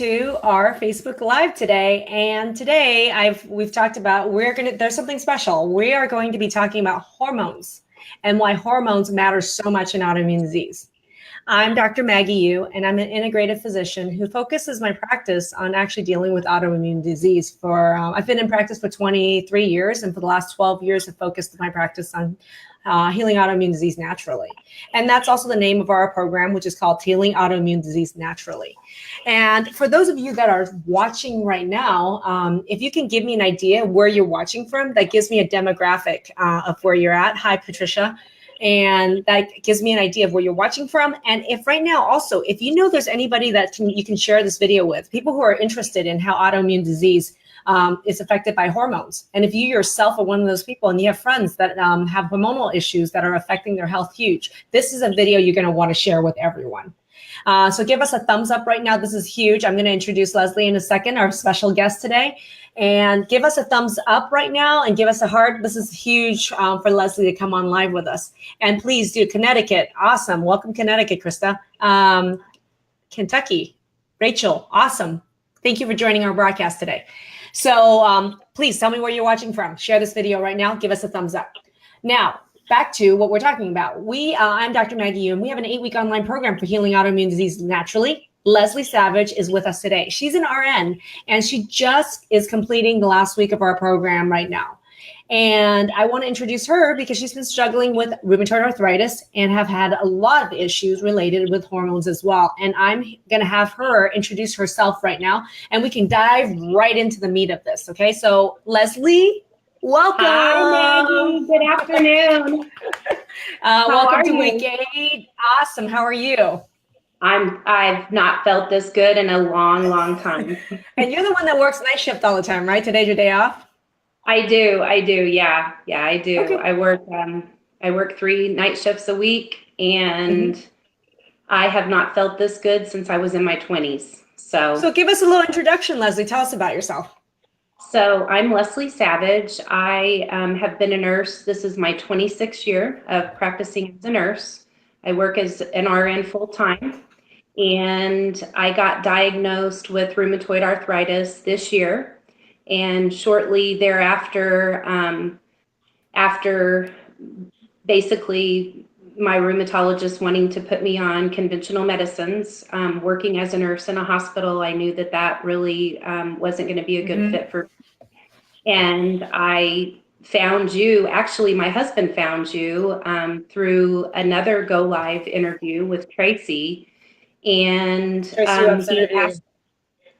to our Facebook Live today. And today we've talked about, there's something special. We are going to be talking about hormones and why hormones matter so much in autoimmune disease. I'm Dr. Maggie Yu, and I'm an integrative physician who focuses my practice on actually dealing with autoimmune disease. I've been in practice for 23 years, and for the last 12 years, I've focused my practice on healing autoimmune disease naturally. And that's also the name of our program, which is called Healing Autoimmune Disease Naturally. And for those of you that are watching right now, if you can give me an idea where you're watching from, that gives me a demographic of where you're at. Hi, Patricia. And that gives me an idea of where you're watching from. And if right now also, if you know there's anybody that you can share this video with, people who are interested in how autoimmune disease is affected by hormones. And if you yourself are one of those people and you have friends that have hormonal issues that are affecting their health huge, this is a video you're going to want to share with everyone. So give us a thumbs up right now. This is huge. I'm going to introduce Leslie in a second, our special guest today. And give us a thumbs up right now and give us a heart. This is huge for Leslie to come on live with us. And please do Connecticut. Awesome. Welcome, Connecticut, Krista. Kentucky. Rachel. Awesome. Thank you for joining our broadcast today. So please tell me where you're watching from. Share this video right now. Give us a thumbs up. Now, back to what we're talking about. I'm Dr. Maggie Yu, and we have an 8-week online program for healing autoimmune disease naturally. Leslie Savage is with us today. She's an RN, and she just is completing the last week of our program right now. And I want to introduce her because she's been struggling with rheumatoid arthritis and have had a lot of issues related with hormones as well. And I'm going to have her introduce herself right now, and we can dive right into the meat of this. Okay, so Leslie, welcome. Hi, Maggie. Good afternoon. Welcome to week 8. Awesome. How are you? I've not felt this good in a long, long time. And you're the one that works night shift all the time, right? Today's your day off? I do. Yeah, I do. Okay. I work 3 night shifts a week, and I have not felt this good since I was in my 20s. So give us a little introduction, Leslie. Tell us about yourself. So I'm Leslie Savage. I have been a nurse. This is my 26th year of practicing as a nurse. I work as an RN full time, and I got diagnosed with rheumatoid arthritis this year. And shortly thereafter, after basically my rheumatologist wanting to put me on conventional medicines, working as a nurse in a hospital, I knew that really wasn't going to be a good fit for me. And I found you, actually my husband found you through another Go Live interview with Tracy. And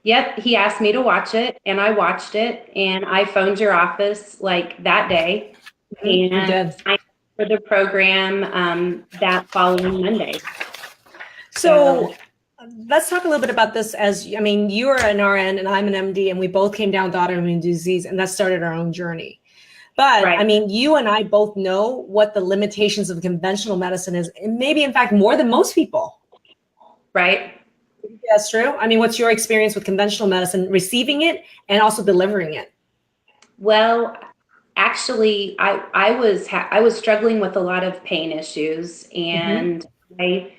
he asked me to watch it, and I watched it, and I phoned your office like that day. And I for the program that following Monday. So let's talk a little bit about this. You are an RN and I'm an MD, and we both came down with autoimmune disease, and that started our own journey. But right. You and I both know what the limitations of conventional medicine is, and maybe in fact more than most people. Right. That's true. What's your experience with conventional medicine, receiving it and also delivering it? Well, actually, I was struggling with a lot of pain issues, and my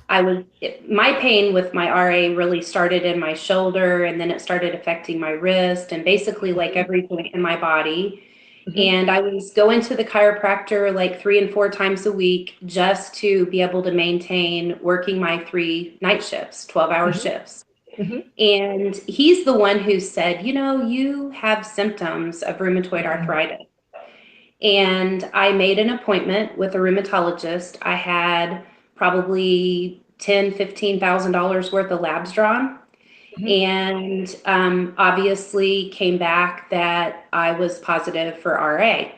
pain with my RA really started in my shoulder, and then it started affecting my wrist and basically like every joint in my body. And I was going to the chiropractor like 3 and 4 times a week just to be able to maintain working my 3 night shifts, 12-hour shifts. And he's the one who said, you have symptoms of rheumatoid arthritis. And I made an appointment with a rheumatologist. I had probably $10,000-$15,000 worth of labs drawn. And obviously came back that I was positive for RA.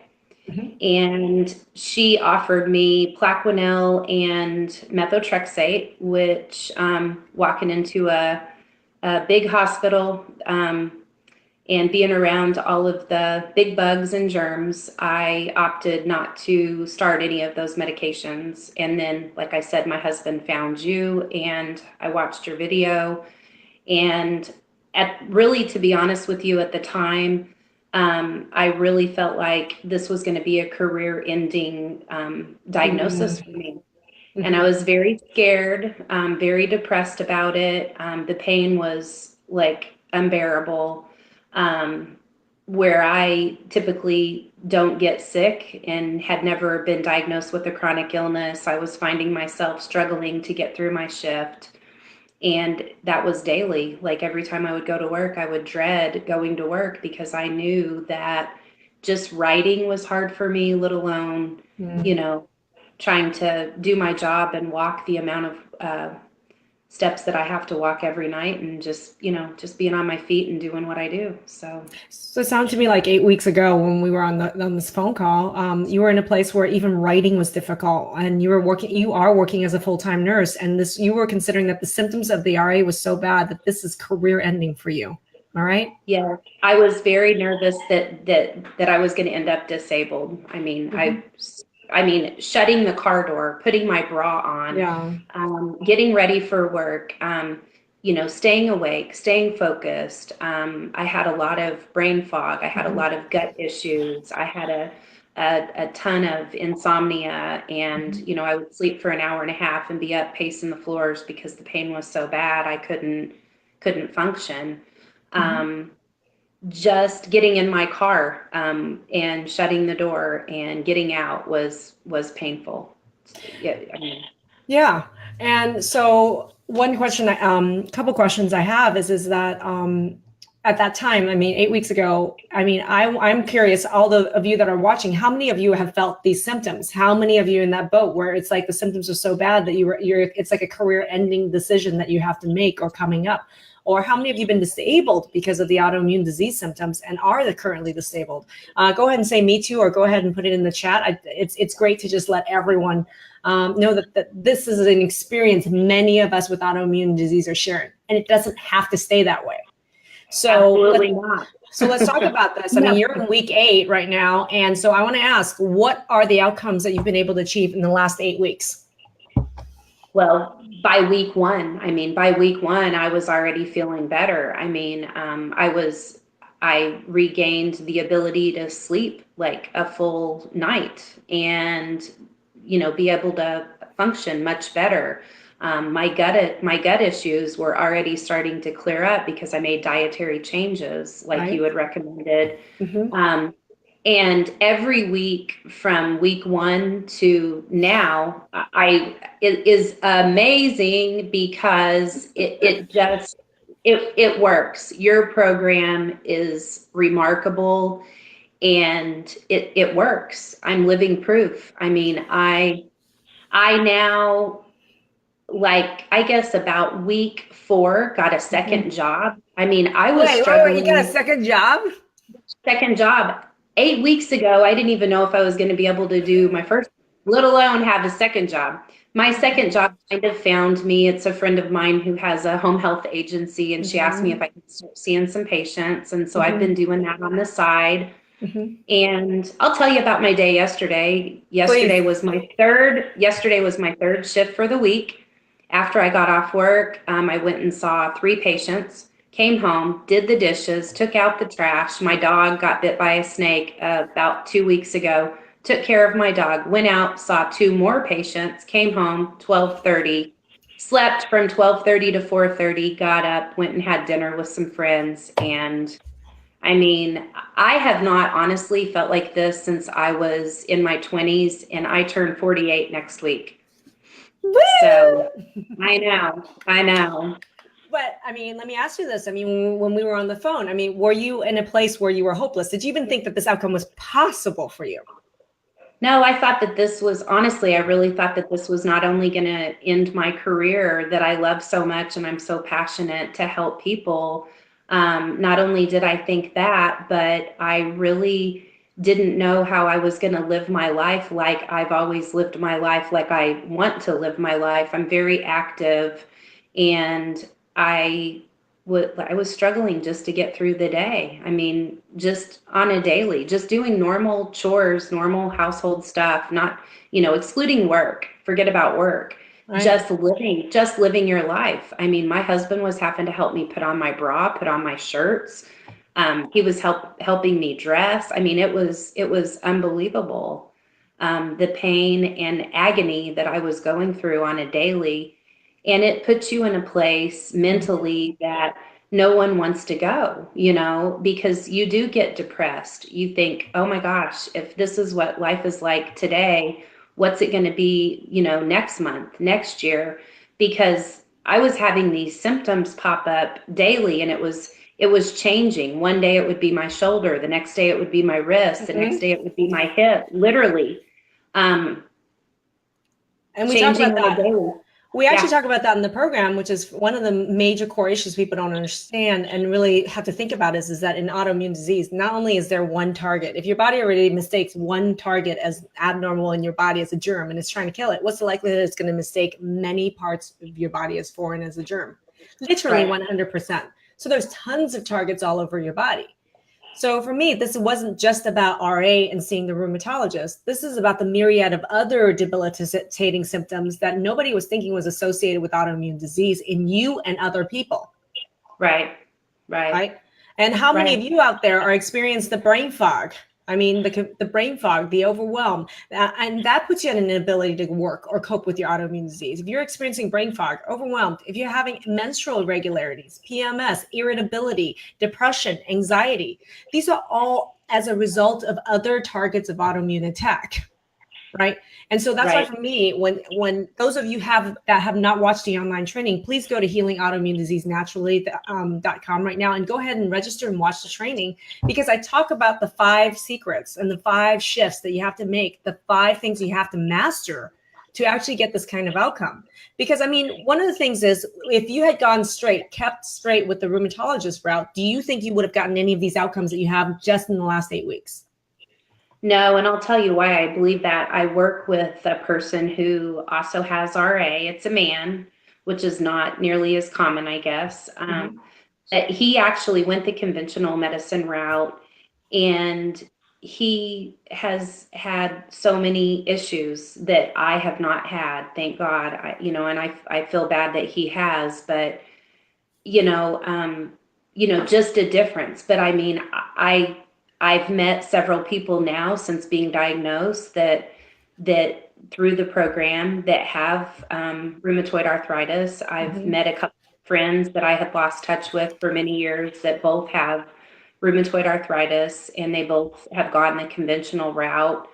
And she offered me Plaquenil and methotrexate, which walking into a big hospital and being around all of the big bugs and germs, I opted not to start any of those medications. And then, like I said, my husband found you, and I watched your video. And really, to be honest with you, at the time, I really felt like this was going to be a career-ending diagnosis for me. And I was very scared, very depressed about it. The pain was like unbearable, where I typically don't get sick and had never been diagnosed with a chronic illness. I was finding myself struggling to get through my shift. And that was daily. Like every time I would go to work, I would dread going to work because I knew that just writing was hard for me, let alone, you know, trying to do my job and walk the amount of steps that I have to walk every night, and just, you know, just being on my feet and doing what I do. So So it sounded to me like 8 weeks ago when we were on this phone call, you were in a place where even writing was difficult, and you are working as a full-time nurse, and you were considering that the symptoms of the RA was so bad that this is career ending for you. All right. yeah, I was very nervous that I was going to end up disabled. I mean, I mean, shutting the car door, putting my bra on, Yeah. getting ready for work, you know, staying awake, staying focused. I had a lot of brain fog. I had a lot of gut issues. I had a ton of insomnia, and, you know, I would sleep for an hour and a half and be up pacing the floors because the pain was so bad I couldn't function. Just getting in my car and shutting the door and getting out was painful. Yeah, I mean, Yeah. And so one question, couple questions I have is that at that time, I mean, 8 weeks ago, I mean, I'm curious, all of you that are watching, how many of you have felt these symptoms? How many of you in that boat where it's like the symptoms are so bad that it's like a career ending decision that you have to make or coming up? Or how many of you have been disabled because of the autoimmune disease symptoms and are currently disabled? Go ahead and say me too, or go ahead and put it in the chat. It's great to just let everyone know that this is an experience many of us with autoimmune disease are sharing, and it doesn't have to stay that way. So absolutely not. So let's talk about this. I mean, you're in week 8 right now, and so I want to ask, what are the outcomes that you've been able to achieve in the last 8 weeks? Well, by week 1, I was already feeling better. I mean, I regained the ability to sleep like a full night and, you know, be able to function much better. My gut issues were already starting to clear up because I made dietary changes like you had recommended. And every week from week 1 to now, it is amazing because it works. Your program is remarkable, and it works. I'm living proof. I mean, I now, like, I guess about week 4, got a second job. I mean, I was struggling. Wait, you got a second job? Second job. 8 weeks ago, I didn't even know if I was going to be able to do my first, let alone have a second job. My second job kind of found me. It's a friend of mine who has a home health agency, and she asked me if I could start seeing some patients. And so I've been doing that on the side. And I'll tell you about my day yesterday. Yesterday was my third shift for the week. After I got off work, I went and saw 3 patients. Came home, did the dishes, took out the trash. My dog got bit by a snake about 2 weeks ago. Took care of my dog, went out, saw 2 more patients, came home 12:30, slept from 12:30 to 4:30, got up, went and had dinner with some friends. And I mean, I have not honestly felt like this since I was in my 20s, and I turn 48 next week. Woo! So I know. But I mean, let me ask you this. I mean, when we were on the phone, I mean, were you in a place where you were hopeless? Did you even think that this outcome was possible for you? No, I thought that this was, honestly, I really thought that this was not only going to end my career that I love so much and I'm so passionate to help people. Not only did I think that, but I really didn't know how I was going to live my life like I've always lived my life, like I want to live my life. I'm very active, and I was struggling just to get through the day. I mean, just on a daily, just doing normal chores, normal household stuff, not, you know, excluding work, forget about work, Right. just living your life. I mean, my husband was having to help me put on my bra, put on my shirts. He was helping me dress. I mean, it was unbelievable. The pain and agony that I was going through on a daily. And it puts you in a place mentally that no one wants to go, you know, because you do get depressed. You think, oh my gosh, if this is what life is like today, what's it going to be, you know, next month, next year? Because I was having these symptoms pop up daily, and it was changing. One day it would be my shoulder, the next day it would be my wrist, the next day it would be my hip, literally. Um, And we talk Changing about on a that. daily. We actually Yeah, talk about that in the program, which is one of the major core issues people don't understand and really have to think about is that in autoimmune disease, not only is there one target, if your body already mistakes one target as abnormal in your body as a germ and is trying to kill it, what's the likelihood it's going to mistake many parts of your body as foreign as a germ? Literally right, 100%. So there's tons of targets all over your body. So for me, this wasn't just about RA and seeing the rheumatologist. This is about the myriad of other debilitating symptoms that nobody was thinking was associated with autoimmune disease in you and other people, right, right, right? And how many of right, you out there are experiencing the brain fog? I mean, the brain fog, the overwhelm, and that puts you in an inability to work or cope with your autoimmune disease. If you're experiencing brain fog, overwhelmed, if you're having menstrual irregularities, PMS, irritability, depression, anxiety, these are all as a result of other targets of autoimmune attack. Right. And so that's why right. for me, when those of you that have not watched the online training, please go to healingautoimmunediseasenaturally.com right now and go ahead and register and watch the training, because I talk about the 5 secrets and the 5 shifts that you have to make, the 5 things you have to master to actually get this kind of outcome. Because I mean, one of the things is if you had kept straight with the rheumatologist route, do you think you would have gotten any of these outcomes that you have just in the last 8 weeks? No, and I'll tell you why I believe that. I work with a person who also has RA. It's a man, which is not nearly as common, I guess. Mm-hmm. But he actually went the conventional medicine route, and he has had so many issues that I have not had, thank God. And I feel bad that he has, but you know, um, just a difference. But I mean, I've met several people now since being diagnosed that through the program that have rheumatoid arthritis. I've Mm-hmm. met a couple of friends that I had lost touch with for many years that both have rheumatoid arthritis, and they both have gone the conventional route.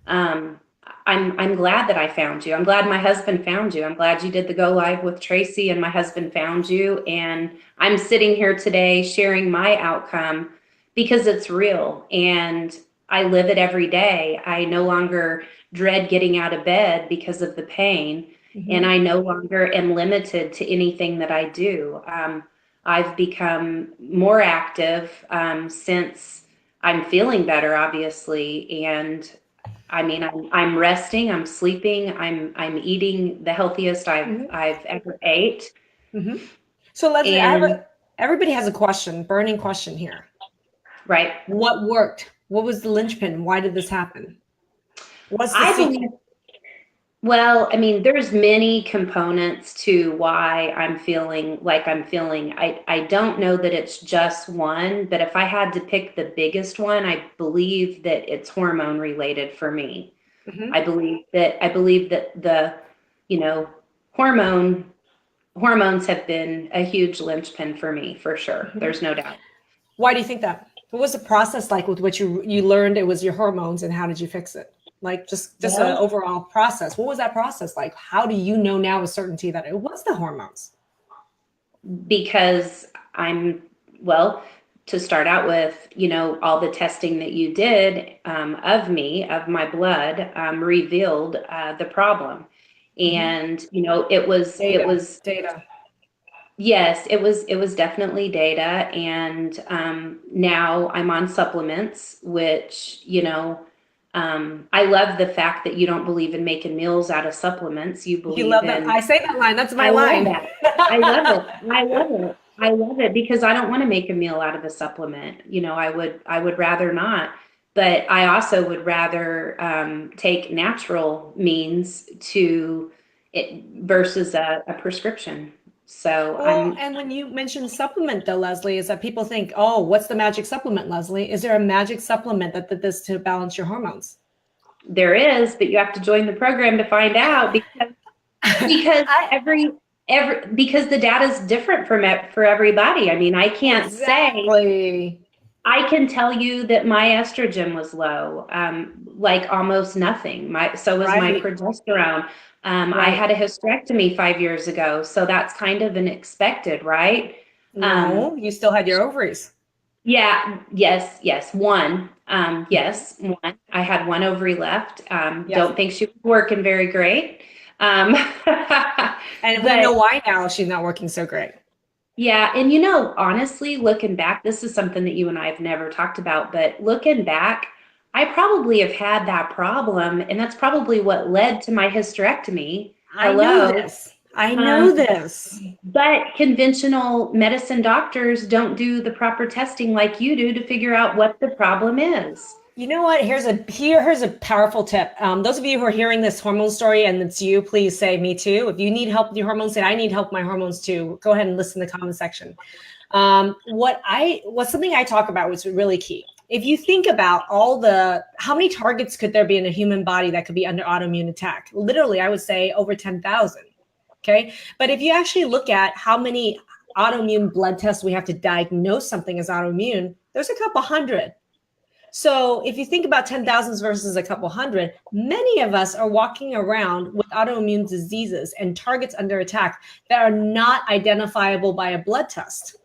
Um, I'm glad that I found you. I'm glad my husband found you. I'm glad you did the go live with Tracy and my husband found you. And I'm sitting here today sharing my outcome because it's real and I live it every day. I no longer dread getting out of bed because of the pain. And Mm-hmm. I no longer am limited to anything that I do. I've become more active since I'm feeling better, obviously, and I mean, I'm resting, I'm sleeping, I'm eating the healthiest Mm-hmm. I've ever ate. Mm-hmm. So Leslie, And everybody has a question, burning question here. right, What worked? What was the linchpin? Why did this happen? What's the I secret? believe, well, I mean, there's many components to why I'm feeling like I'm feeling. I don't know that it's just one, but if I had to pick the biggest one, I believe that it's hormone related for me. Mm-hmm. I believe that the, you know, hormone hormones have been a huge linchpin for me, for sure. Mm-hmm. There's no doubt. Why do you think that? What was the process like with which you learned it was your hormones, and how did you fix it? Like just an Well, overall process. What was that process like? How do you know now with certainty that it was the hormones? because well, to start out with, all the testing that you did of me, of my blood, revealed the problem. Mm-hmm. And, it was, Data. yes, it was definitely data. And now I'm on supplements, which, I love the fact that you don't believe in making meals out of supplements. You You believe love that. in I say that line. That's my I love line. that. I love it. I love it. I love it because I don't want to make a meal out of a supplement. I would rather not. But I also would rather take natural means to it versus a prescription. So Well, and when you mention supplement, though, Leslie, is that people think, oh, what's the magic supplement, Leslie? Is there a magic supplement that did this to balance your hormones? there is, but you have to join the program to find out because I every Because the data is different for everybody. I mean, I can't say. Exactly. I can tell you that my estrogen was low, like almost nothing. So was my Right. progesterone. I Right. had a hysterectomy 5 years ago, so that's kind of an expected, right? Um, No, you still had your ovaries. yeah, yes, one. Yes, one. I had one ovary left. Yes. Don't think she was working very great. Um, And we know but why now she's not working so great. yeah, and honestly, looking back, this is something that you and I have never talked about, but looking back, I probably have had that problem, and that's probably what led to my hysterectomy. I know Hello. this. I know Um, this. but conventional medicine doctors don't do the proper testing like you do to figure out what the problem is. You know what? Here's a powerful tip. Those of you who are hearing this hormone story and it's you, please say me too. If you need help with your hormones, say I need help with my hormones too. Go ahead and listen in the comment section. What's something I talk about was really key. If you think about how many targets could there be in a human body that could be under autoimmune attack? Literally, I would say over 10,000. Okay. But if you actually look at how many autoimmune blood tests we have to diagnose something as autoimmune, there's a couple hundred. So if you think about 10,000 versus a couple hundred, many of us are walking around with autoimmune diseases and targets under attack that are not identifiable by a blood test.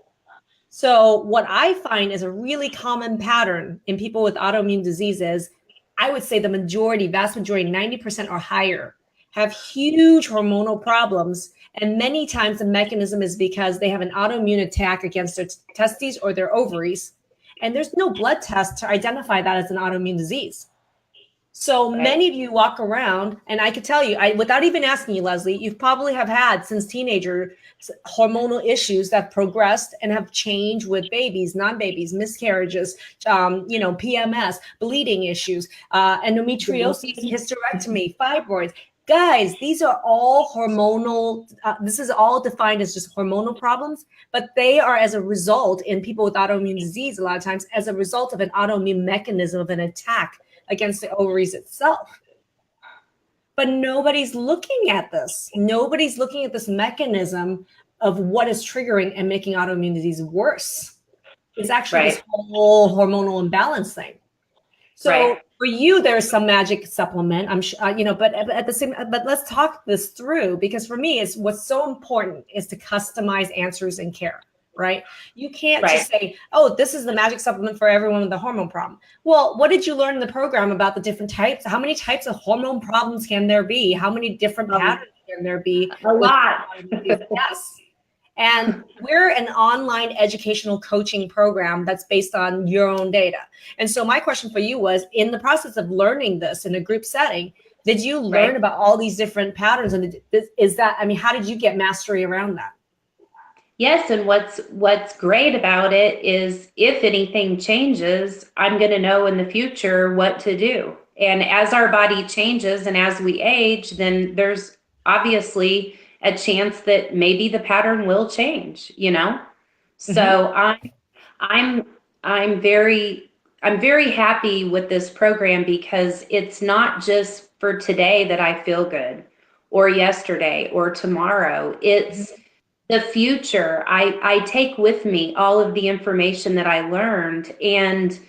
So what I find is a really common pattern in people with autoimmune diseases, I would say the vast majority, 90% or higher, have huge hormonal problems. And many times the mechanism is because they have an autoimmune attack against their testes or their ovaries. And there's no blood test to identify that as an autoimmune disease. So Right. many of you walk around, and I could tell you, without even asking you, Leslie, you probably have had since teenager hormonal issues that progressed and have changed with babies, non-babies, miscarriages, PMS, bleeding issues, endometriosis, hysterectomy, fibroids. Guys, these are all hormonal. This is all defined as just hormonal problems, but they are as a result in people with autoimmune disease, a lot of times, as a result of an autoimmune mechanism of an attack against the ovaries itself. But nobody's looking at this. Nobody's looking at this mechanism of what is triggering and making autoimmune disease worse. It's actually this Right. whole hormonal imbalance thing. Right. So for you, there's some magic supplement. I'm sure, but at the same, but let's talk this through because for me, it's what's so important is to customize answers and care. Right? You can't Right. just say, "Oh, this is the magic supplement for everyone with a hormone problem." Well, what did you learn in the program about the different types? How many types of hormone problems can there be? How many different patterns can there be A with lot. disease? Yes. And we're an online educational coaching program that's based on your own data. And so my question for you was, in the process of learning this in a group setting, did you learn Right. about all these different patterns? And how did you get mastery around that? Yes, and what's great about it is if anything changes, I'm going to know in the future what to do. And as our body changes and as we age, then there's obviously a chance that maybe the pattern will change. Mm-hmm. So I'm I'm very happy with this program because it's not just for today that I feel good or yesterday or tomorrow. It's the future. I take with me all of the information that I learned. And,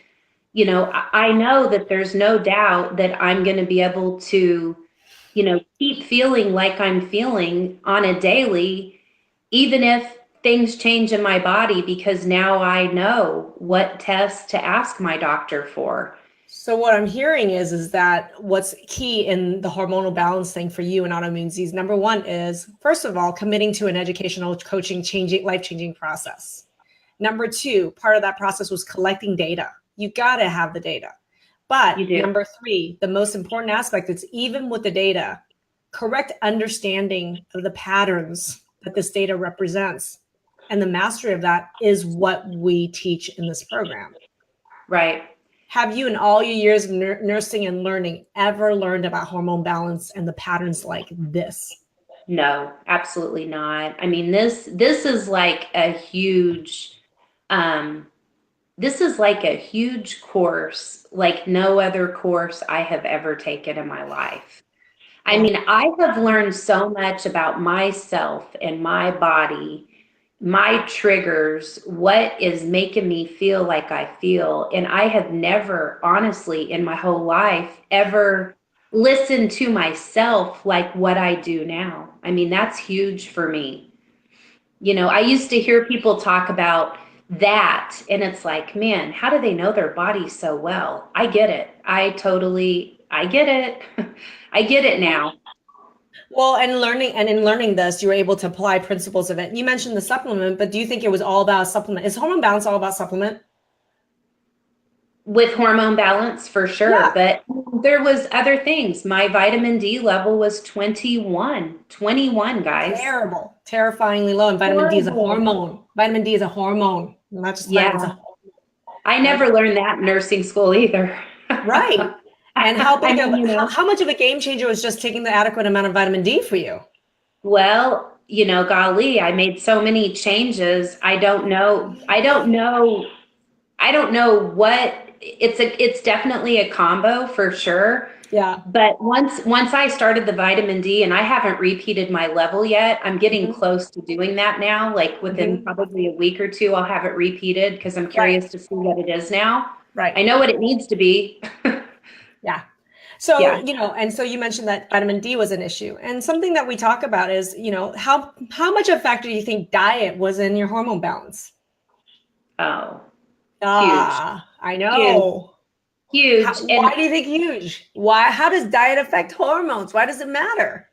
I know that there's no doubt that I'm going to be able to, keep feeling like I'm feeling on a daily, even if things change in my body, because now I know what tests to ask my doctor for. So what I'm hearing is that what's key in the hormonal balance thing for you in autoimmune disease, number one is, first of all, committing to an educational coaching, life-changing process. Number two, part of that process was collecting data. You got to have the data. But You do. number three, the most important aspect is even with the data, correct understanding of the patterns that this data represents. And the mastery of that is what we teach in this program. Right. Have you, in all your years of nursing and learning, ever learned about hormone balance and the patterns like this? No, absolutely not. I mean, this is like a huge um this is like a huge course, like no other course I have ever taken in my life. I mean, I have learned so much about myself and my body, my triggers, what is making me feel like I feel. And I have never, honestly, in my whole life, ever listened to myself like what I do now. I mean, that's huge for me. You know, I used to hear people talk about that, and it's like, man, how do they know their body so well? I get it. I get it. I get it now. Well, and in learning this, you were able to apply principles of it. You mentioned the supplement, but do you think it was all about supplement? Is hormone balance all about supplement? With hormone balance for sure, Yeah. but there was other things. My vitamin D level was 21, guys. Terrible, terrifyingly low. And vitamin D is a Horrible. hormone. Vitamin D is a hormone, not just vitamins. Yeah, I never learned that in nursing school either. Right. And I mean, how much of a game changer was just taking the adequate amount of vitamin D for you? well, golly, I made so many changes. I don't know what it's definitely a combo for sure. Yeah. But once I started the vitamin D, and I haven't repeated my level yet, I'm getting close to doing that now. Like within probably a week or two, I'll have it repeated because I'm curious to see what it is now. Right. I know what it needs to be. Yeah. So, Yeah. and so you mentioned that vitamin D was an issue. And something that we talk about is, how much of a factor do you think diet was in your hormone balance? Oh, Ah, I know. huge. Why do you think huge? How does diet affect hormones? Why does it matter?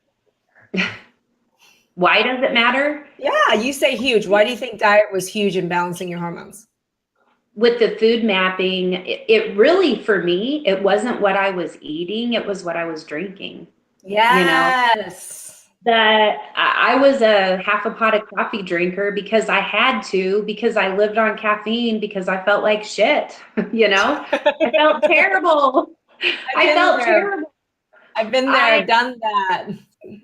Why does it matter? Yeah, you say huge. Why do you think diet was huge in balancing your hormones? With the food mapping, it really, for me, it wasn't what I was eating, it was what I was drinking. Yes. That I was a half a pot of coffee drinker because I had to, because I lived on caffeine, because I felt like shit, I felt terrible. I felt terrible. I've been there, I've done that.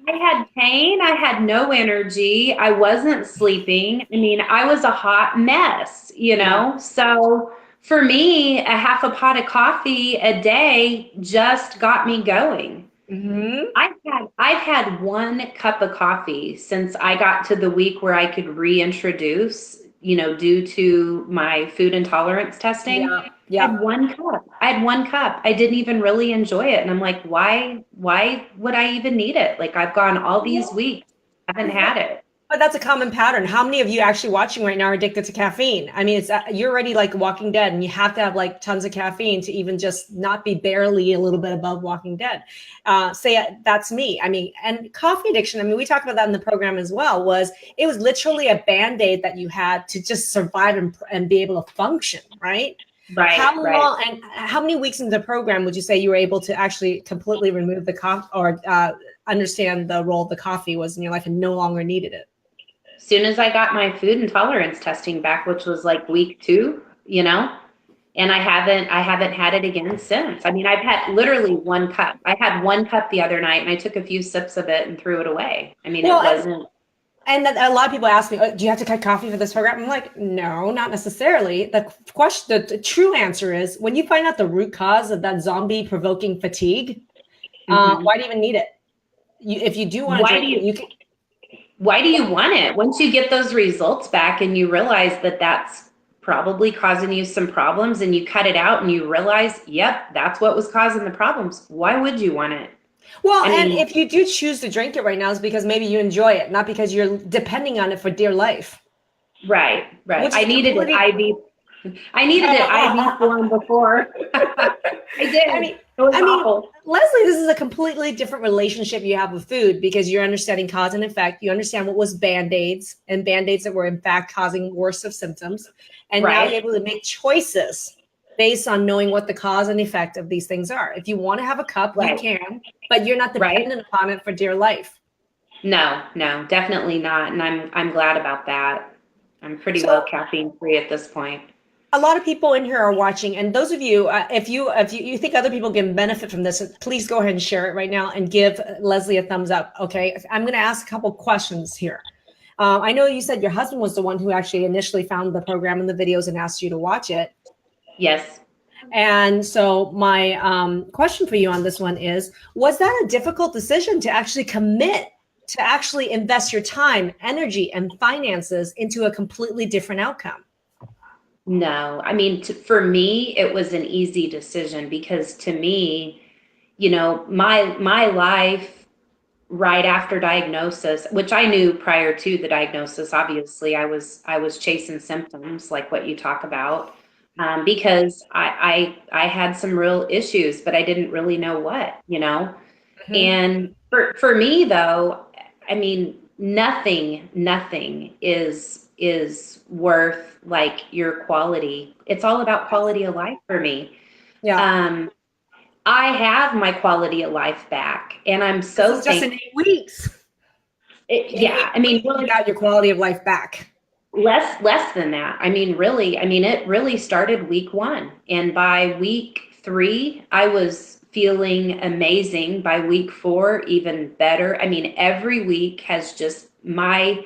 I had pain. I had no energy. I wasn't sleeping. I mean, I was a hot mess, So for me, a half a pot of coffee a day just got me going. Mm-hmm. I've had 1 cup of coffee since I got to the week where I could reintroduce, due to my food intolerance testing. Yeah. I had 1 cup. I had 1 cup. I didn't even really enjoy it. And I'm like, why would I even need it? Like, I've gone all these weeks, haven't had it. But that's a common pattern. How many of you actually watching right now are addicted to caffeine? I mean, you're already like Walking Dead, and you have to have like tons of caffeine to even just not be barely a little bit above Walking Dead. That's me. I mean, and coffee addiction, I mean, we talked about that in the program as well, it was literally a Band-Aid that you had to just survive and be able to function, right? Right. Long and how many weeks into the program would you say you were able to actually completely remove the coffee or understand the role the coffee was in your life and no longer needed it? As soon as I got my food intolerance testing back, which was like week 2, and I haven't had it again since. I mean, I've had literally 1 cup. I had 1 cup the other night, and I took a few sips of it and threw it away. I mean, it wasn't. And a lot of people ask me, do you have to cut coffee for this program? I'm like, no, not necessarily. The true answer is, when you find out the root cause of that zombie provoking fatigue, why do you even need it? If you do want to drink it, you can. Why do you want it? Once you get those results back and you realize that that's probably causing you some problems, and you cut it out and you realize, yep, that's what was causing the problems, why would you want it? Well, and if you do choose to drink it right now, it's because maybe you enjoy it, not because you're depending on it for dear life. Right. I needed an IV. I needed an IV form before. I did. I mean, Leslie, this is a completely different relationship you have with food, because you're understanding cause and effect. You understand what was Band-Aids, and Band-Aids that were in fact causing worse of symptoms. And now you're able to make choices based on knowing what the cause and effect of these things are. If you want to have a cup, you can, but you're not dependent upon it for dear life. No, definitely not. And I'm glad about that. I'm pretty well caffeine free at this point. A lot of people in here are watching, and those of you, if you think other people can benefit from this, please go ahead and share it right now and give Leslie a thumbs up. Okay, I'm going to ask a couple questions here. I know you said your husband was the one who actually initially found the program and the videos and asked you to watch it. Yes. And so my question for you on this one is, was that a difficult decision to actually commit to actually invest your time, energy, and finances into a completely different outcome? No, I mean, for me, it was an easy decision because to me, my life right after diagnosis, which I knew prior to the diagnosis, obviously I was chasing symptoms like what you talk about, because I had some real issues, but I didn't really know what. Mhm. And for me though, I mean, nothing is worth like your quality. It's all about quality of life for me. Yeah. Um, I have my quality of life back, and I'm This so is just in thankful. 8 weeks. In Yeah, I mean, 8 weeks, you really got your quality of life back. less than that. I mean, really, I mean, it really started week 1, and by week 3, I was feeling amazing. By week 4, even better. I mean, every week has just my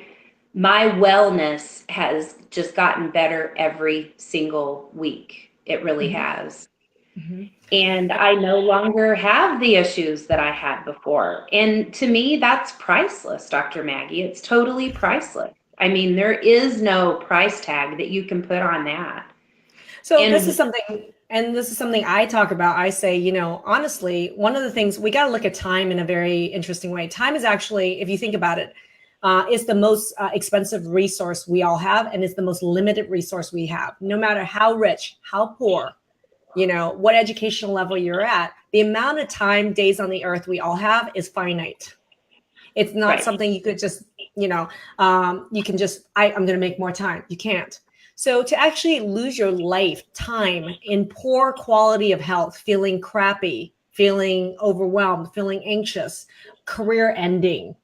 wellness has just gotten better every single week. It really Mhm. has. Mhm. And I no longer have the issues that I had before. And to me, that's priceless, Dr. Maggie. It's totally priceless. I mean, there is no price tag that you can put on that. So this is And something, and this is something I talk about. I say, honestly, one of the things we got to look at time in a very interesting way. Time is actually, if you think about it, is the most expensive resource we all have, and it's the most limited resource we have. No matter how rich, how poor, what educational level you're at, the amount of time, days on the earth we all have is finite. It's not right, something you could just, you can just, I'm going to make more time. You can't. So to actually lose your life time in poor quality of health, feeling crappy, feeling overwhelmed, feeling anxious, career ending,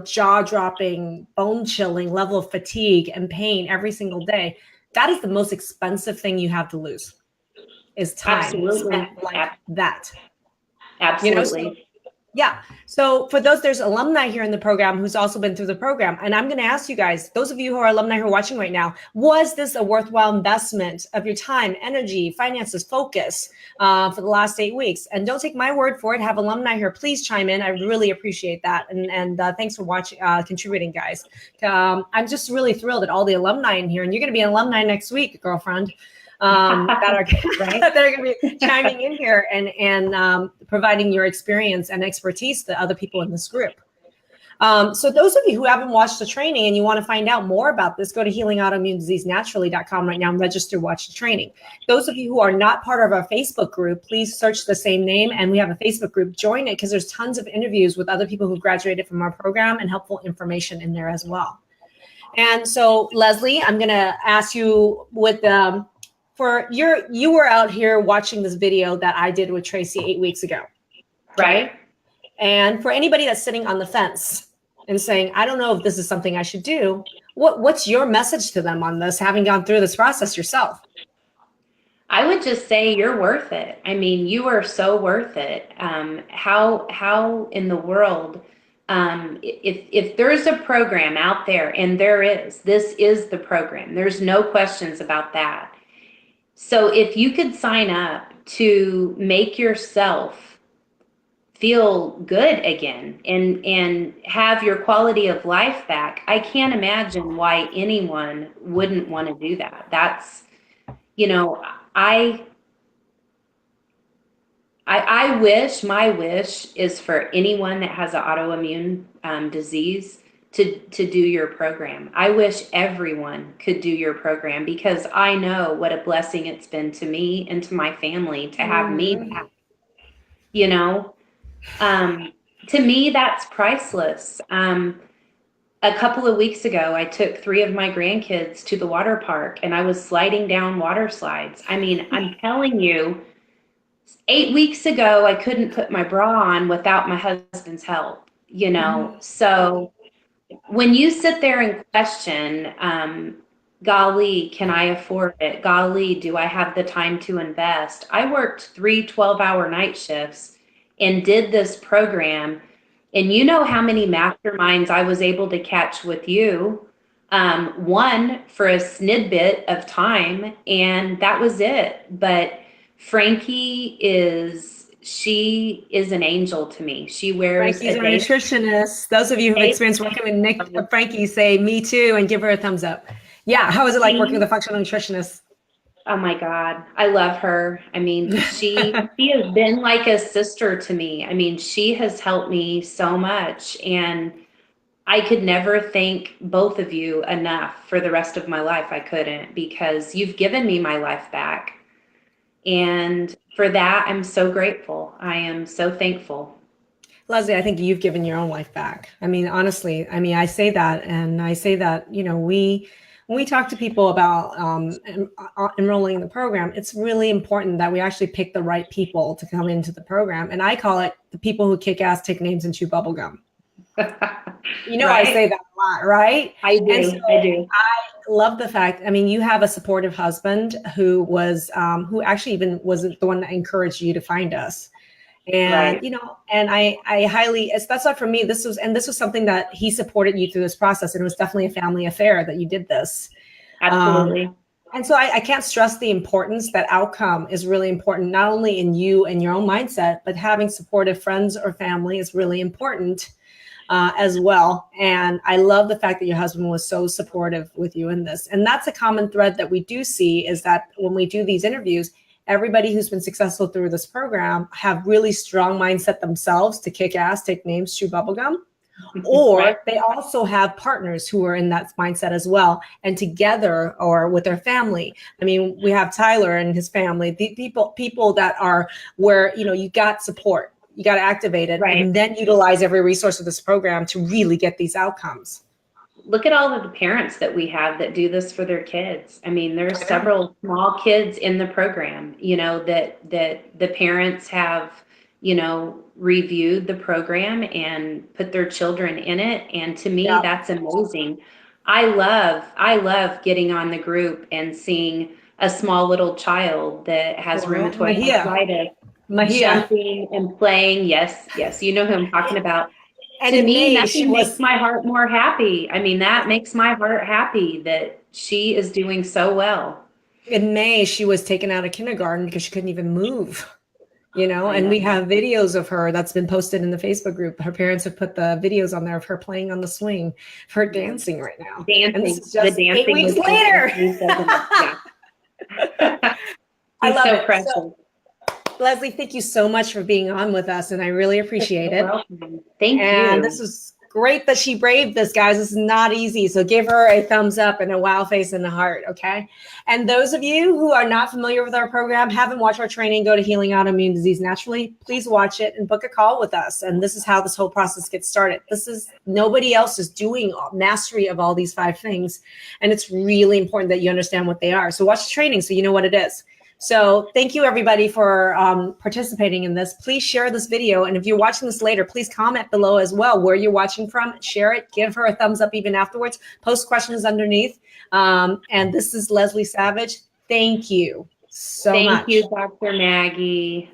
jaw dropping, bone chilling level of fatigue and pain every single day, that is the most expensive thing you have to lose, is time spent absolutely. like that. So Absolutely. yeah. So for those, there's alumni here in the program who's also been through the program. And I'm going to ask you guys, those of you who are alumni who are watching right now, was this a worthwhile investment of your time, energy, finances, focus for the last 8 weeks? And don't take my word for it. Have alumni here. Please chime in. I really appreciate that. And thanks for watching, contributing, guys. I'm just really thrilled at all the alumni in here. And you're going to be an alumni next week, girlfriend. That are Right. that are going to be chiming in here and providing your experience and expertise to other people in this group. So those of you who haven't watched the training and you want to find out more about this, go to healingautoimmunediseasenaturally.com right now and register, watch the training. Those of you who are not part of our Facebook group, please search the same name, and we have a Facebook group. Join it because there's tons of interviews with other people who graduated from our program and helpful information in there as well. And so, Leslie, I'm going to ask you with you were out here watching this video that I did with Tracy 8 weeks ago. Okay. Right. And for anybody that's sitting on the fence and saying, I don't know if this is something I should do, what's your message to them on this, having gone through this process yourself? I would just say you're worth it. I mean, you are so worth it. How in the world, if there's a program out there, and there is, this is the program. There's no questions about that. So if you could sign up to make yourself feel good again and have your quality of life back, I can't imagine why anyone wouldn't want to do that. That's, you know, I I wish, my wish is for anyone that has an autoimmune disease to do your program. I wish everyone could do your program because I know what a blessing it's been to me and to my family to have me back, you know. Um, to me, that's priceless. A couple of weeks ago, I took 3 of my grandkids to the water park and I was sliding down water slides. I mean, I'm telling you, 8 weeks ago, I couldn't put my bra on without my husband's help, you know? So when you sit there and question, golly, can I afford it? Golly, do I have the time to invest? I worked 3 12-hour night shifts and did this program. And you know how many masterminds I was able to catch with you. One for a snidbit of time, and that was it. But She is an angel to me. She wears Frankie's a our day. nutritionist. Those of you who have experienced working with Frankie, say me too and give her a thumbs up. Yeah, how is it like working with a functional nutritionist? Oh my God, I love her. I mean, she has been like a sister to me. I mean, she has helped me so much, and I could never thank both of you enough for the rest of my life. I couldn't, because you've given me my life back. And for that, I'm so grateful. I am so thankful. Leslie, I think you've given your own life back. I mean, honestly, I mean, I say that, and I say that, you know, when we talk to people about enrolling in the program, it's really important that we actually pick the right people to come into the program. And I call it the people who kick ass, take names, and chew bubble gum. You know, Right? I say that a lot, right? I do. And so I do. I love the fact, I mean, you have a supportive husband who actually even was the one that encouraged you to find us. And, Right. you know, and I highly, that's why for me, this was something that he supported you through this process. And it was definitely a family affair that you did this. Absolutely. And so I can't stress the importance. That outcome is really important, not only in you and your own mindset, but having supportive friends or family is really important as well. And I love the fact that your husband was so supportive with you in this. And that's a common thread that we do see, is that when we do these interviews, everybody who's been successful through this program have really strong mindset themselves to kick ass, take names, chew bubblegum. Or Right. they also have partners who are in that mindset as well, and together or with their family. I mean, we have Tyler and his family, the people that are where, you know, you got support, you got to activate it, Right. and then utilize every resource of this program to really get these outcomes. Look at all of the parents that we have that do this for their kids. I mean, there's several small kids in the program, you know, that the parents have, you know, reviewed the program and put their children in it. And to me, Yeah. that's amazing. I love getting on the group and seeing a small little child that has Or rheumatoid arthritis Mahia. jumping and playing. Yes, yes, you know who I'm talking about. And To in me, May, she nothing makes was, my heart more happy. I mean, that makes my heart happy that she is doing so well. taken out of kindergarten because she couldn't even move. You know, I and know. we have videos of her that's been posted in the Facebook group. Her parents have put the videos on there of her playing on the swing, of her Yeah. dancing right now. And this Dancing. is The just eight dancing weeks was just later. amazing. Yeah. I He's love so it. precious. So, Leslie, thank you so much for being on with us, and I really appreciate You're it. welcome. Thank And you. this was great that she braved this, guys. This is not easy. So give her a thumbs up and a wow face and a heart, okay? And those of you who are not familiar with our program, haven't watched our training, go to Healing Autoimmune Disease Naturally, please watch it and book a call with us. And this is how this whole process gets started. This is, nobody else is doing mastery of all these 5 things. And it's really important that you understand what they are. So watch the training so you know what it is. So thank you, everybody, for participating in this. Please share this video. And if you're watching this later, please comment below as well where you're watching from. Share it. Give her a thumbs up even afterwards. Post questions underneath. And this is Leslie Savage. Thank you so much. Thank you, Dr. Maggie.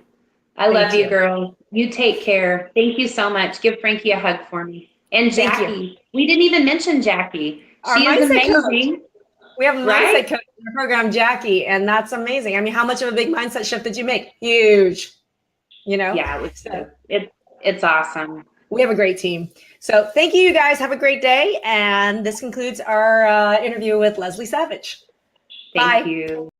I love you, girl. You take care. Thank you so much. Give Frankie a hug for me. And Thank Jackie. you. We didn't even mention Jackie. Our She is mindset amazing. coach. We have a Right? mindset coach in the program, Jackie, and that's amazing. I mean, how much of a big mindset shift did you make? Huge. You know? Yeah, it was So it's awesome. we have a great team. So thank you, you guys. Have a great day. And this concludes our interview with Leslie Savage. Thank Bye. you.